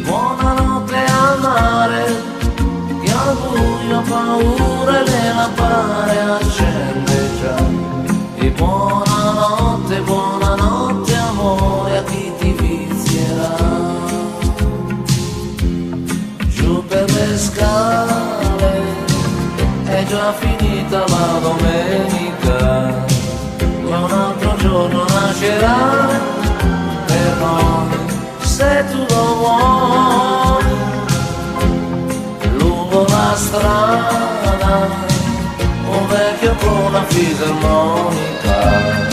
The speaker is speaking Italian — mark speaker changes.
Speaker 1: Buonanotte al mare, che al buio paura nella bare accende già. E buonanotte amore a chi ti vizierà. Giù per le scale è già finita la domenica, e un altro giorno nascerà per noi. Se tu lo vuoi, lungo la strada, un vecchio con una fisarmonica.